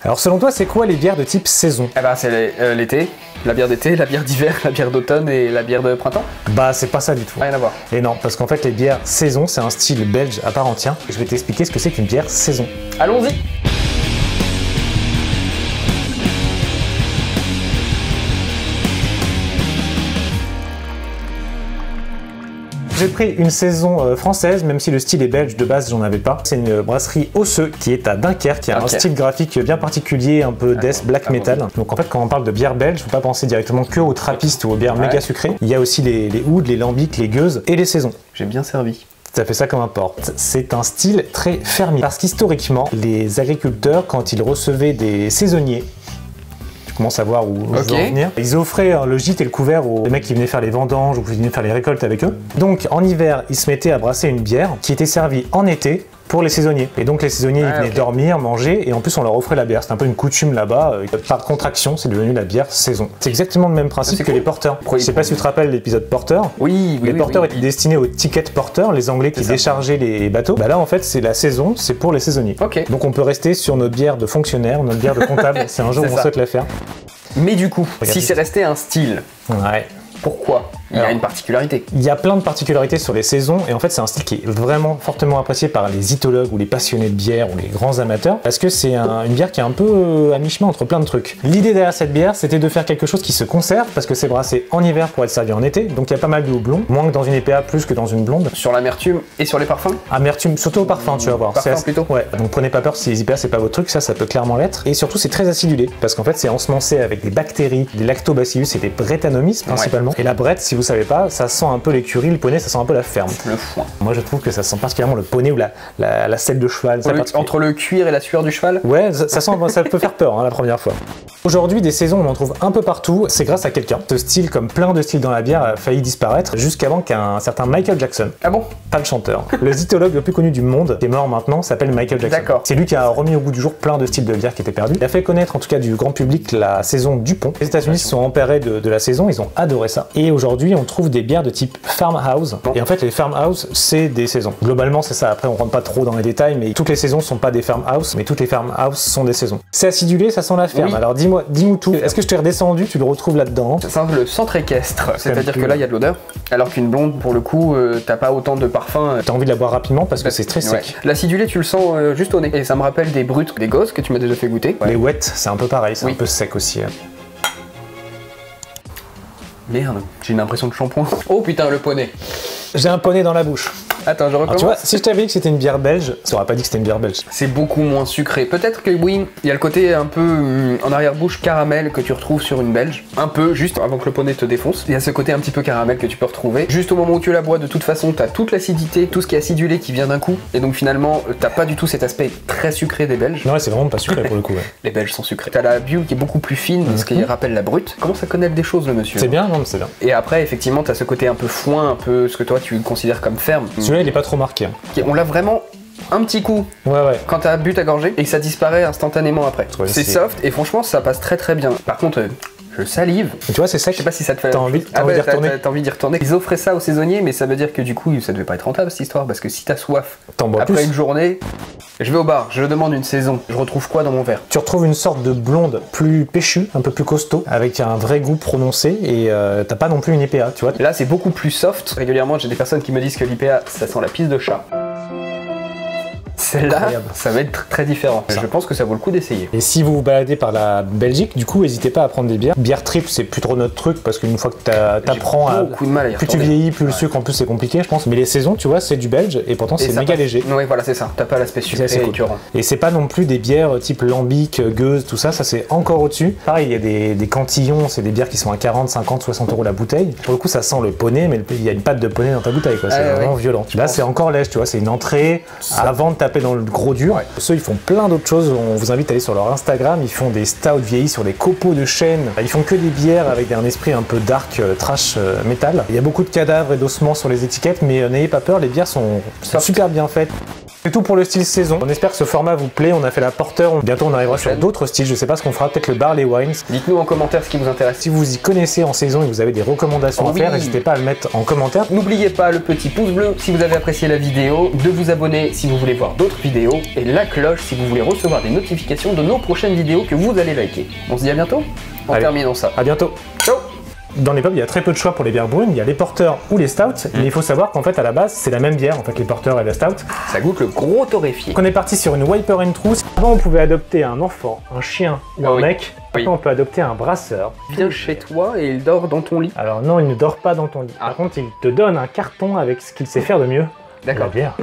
Alors selon toi, c'est quoi les bières de type saison? Eh ben c'est l'été, la bière d'été, la bière d'hiver, la bière d'automne et la bière de printemps. Bah c'est pas ça du tout. Rien à voir. Et non, parce qu'en fait les bières saison, c'est un style belge à part entière. Je vais t'expliquer ce que c'est qu'une bière saison. Allons-y. J'ai pris une saison française, même si le style est belge, de base j'en avais pas. C'est une brasserie Osseux qui est à Dunkerque, qui a un style graphique bien particulier, un peu death black metal. Donc en fait quand on parle de bière belge, faut pas penser directement que aux trappistes ou aux bières méga sucrées. Il y a aussi les ouds, les lambics, les gueuses et les saisons. J'ai bien servi. Ça fait ça comme un porte. C'est un style très fermier. Parce qu'historiquement, les agriculteurs, quand ils recevaient des saisonniers, commence à voir où je veux en venir. Ils offraient le gîte et le couvert aux mecs qui venaient faire les vendanges ou qui venaient faire les récoltes avec eux. Donc en hiver, ils se mettaient à brasser une bière qui était servie en été pour les saisonniers. Et donc les saisonniers ils venaient dormir, manger et en plus on leur offrait la bière. C'est un peu une coutume là-bas. Par contraction, c'est devenu la bière saison. C'est exactement le même principe que les porteurs. Je sais pas si tu te rappelles l'épisode porteur. Les porteurs étaient destinés aux ticket porteurs, les Anglais qui déchargeaient les bateaux. Bah là en fait c'est la saison, c'est pour les saisonniers. Donc on peut rester sur notre bière de fonctionnaire, notre bière de comptable. C'est un jour où on souhaite la faire. Mais du coup, si c'est resté un style, pourquoi? Il y a une particularité. Il y a plein de particularités sur les saisons et en fait c'est un style qui est vraiment fortement apprécié par les itologues ou les passionnés de bière ou les grands amateurs parce que c'est une bière qui est un peu à mi-chemin entre plein de trucs. L'idée derrière cette bière c'était de faire quelque chose qui se conserve parce que c'est brassé en hiver pour être servi en été, donc il y a pas mal de houblon, moins que dans une IPA, plus que dans une blonde. Sur l'amertume et sur les parfums? Amertume, surtout au parfum tu vas voir. Parfum plutôt? Ouais, donc prenez pas peur si les IPA c'est pas votre truc, ça peut clairement l'être. Et surtout c'est très acidulé parce qu'en fait c'est ensemencé avec des bactéries, des lactobacillus et des brettanomyces principalement. Et la brette, si vous savez pas, ça sent un peu l'écurie, le poney, ça sent un peu la ferme. Le foin. Moi je trouve que ça sent particulièrement le poney ou la selle de cheval. Entre le cuir et la sueur du cheval? Ouais, ça peut faire peur la première fois. Aujourd'hui, des saisons, on en trouve un peu partout. C'est grâce à quelqu'un. Ce style, comme plein de styles dans la bière, a failli disparaître jusqu'avant qu'un certain Michael Jackson. Ah bon? Pas le chanteur. Le zytologue le plus connu du monde, qui est mort maintenant, s'appelle Michael Jackson. D'accord. C'est lui qui a remis au goût du jour plein de styles de bière qui étaient perdus. Il a fait connaître, en tout cas du grand public, la saison Dupont. Les États-Unis se sont emparés de la saison, ils ont adoré ça. Et aujourd'hui, on trouve des bières de type farmhouse. Et en fait, les farmhouse, c'est des saisons. Globalement, c'est ça. Après, on rentre pas trop dans les détails, mais toutes les saisons sont pas des farmhouse, mais toutes les farmhouse sont des saisons. C'est acidulé, ça sent la ferme. Alors dis-nous tout. Est-ce que je t'ai redescendu? Tu le retrouves là-dedans? Ça sent le centre équestre. C'est-à-dire que là, il y a de l'odeur. Alors qu'une blonde, pour le coup, t'as pas autant de parfum. T'as envie de la boire rapidement parce que c'est très sec. L'acidulé, tu le sens juste au nez. Et ça me rappelle des brutes, des gosses que tu m'as déjà fait goûter. Les wet, c'est un peu pareil, c'est un peu sec aussi. Merde, j'ai une impression de shampoing. Oh putain, le poney. J'ai un poney dans la bouche. Attends, je recommence. Tu vois, si je t'avais dit que c'était une bière belge, ça aurait pas dit que c'était une bière belge. C'est beaucoup moins sucré. Peut-être que oui, il y a le côté un peu en arrière-bouche caramel que tu retrouves sur une belge. Un peu, juste avant que le poney te défonce. Il y a ce côté un petit peu caramel que tu peux retrouver. Juste au moment où tu la bois, de toute façon, t'as toute l'acidité, tout ce qui est acidulé qui vient d'un coup. Et donc finalement, t'as pas du tout cet aspect très sucré des belges. Non, c'est vraiment pas sucré pour le coup. Les belges sont sucrés. T'as la bulle qui est beaucoup plus fine, ce qui rappelle la brute. Comment ça connaît des choses, le monsieur? C'est bien, non, mais c'est bien. Et après, effectivement, t'as ce côté un peu foin, un peu ce que toi tu considères comme ferme. Celui-là, il est pas trop marqué. On l'a vraiment un petit coup quand t'as bu ta gorgée et que ça disparaît instantanément après. C'est soft et franchement ça passe très très bien. Par contre je salive. Et tu vois c'est sec. Je sais pas si ça te fait... T'as envie d'y retourner. T'as envie d'y retourner. Ils offraient ça aux saisonniers mais ça veut dire que du coup ça devait pas être rentable cette histoire parce que si t'as soif après une journée, je vais au bar, je demande une saison, je retrouve quoi dans mon verre? Tu retrouves une sorte de blonde plus péchue, un peu plus costaud, avec un vrai goût prononcé et t'as pas non plus une IPA, tu vois. Là c'est beaucoup plus soft. Régulièrement j'ai des personnes qui me disent que l'IPA ça sent la pisse de chat. Celle-là, ça va être très différent. Je pense que ça vaut le coup d'essayer. Et si vous vous baladez par la Belgique, du coup, n'hésitez pas à prendre des bières. Bière triple, c'est plus trop notre truc parce qu'une fois que t'apprends à... Plus tu vieillis, plus le sucre en plus c'est compliqué, je pense. Mais les saisons, tu vois, c'est du belge et pourtant c'est méga léger. Oui, voilà, c'est ça. T'as pas l'aspect sucré et écœurant. Et c'est pas non plus des bières type lambic, gueuse, tout ça, ça c'est encore au-dessus. Pareil, il y a des cantillons, c'est des bières qui sont à 40, 50, 60 € la bouteille. Pour le coup, ça sent le poney, mais il y a une patte de poney dans ta bouteille, quoi. C'est vraiment violent. Là, c'est encore lèche, tu vois, c'est une entrée avant de taper dans le gros dur. Ceux, ils font plein d'autres choses. On vous invite à aller sur leur Instagram. Ils font des stouts vieillis sur des copeaux de chêne. Ils font que des bières avec un esprit un peu dark, trash, métal. Il y a beaucoup de cadavres et d'ossements sur les étiquettes, mais n'ayez pas peur, les bières sont super bien faites. C'est tout pour le style saison. On espère que ce format vous plaît. On a fait la porter. Bientôt, on arrivera sur d'autres styles. Je sais pas ce qu'on fera. Peut-être le barley wines. Dites-nous en commentaire ce qui vous intéresse. Si vous y connaissez en saison et que vous avez des recommandations à faire, n'hésitez pas à le mettre en commentaire. N'oubliez pas le petit pouce bleu si vous avez apprécié la vidéo, de vous abonner si vous voulez voir d'autres vidéos et la cloche si vous voulez recevoir des notifications de nos prochaines vidéos que vous allez liker. On se dit à bientôt en terminant ça. À bientôt. Ciao. Dans les pubs, il y a très peu de choix pour les bières brunes. Il y a les porters ou les stouts. Mais il faut savoir qu'en fait, à la base, c'est la même bière, en fait, les porters et la stout. Ça goûte le gros torréfié. On est parti sur une wiper and trousse. Avant, on pouvait adopter un enfant, un chien ou un mec. Maintenant, on peut adopter un brasseur. Viens chez toi et il dort dans ton lit. Alors non, il ne dort pas dans ton lit. Par contre, il te donne un carton avec ce qu'il sait faire de mieux. D'accord. La bière.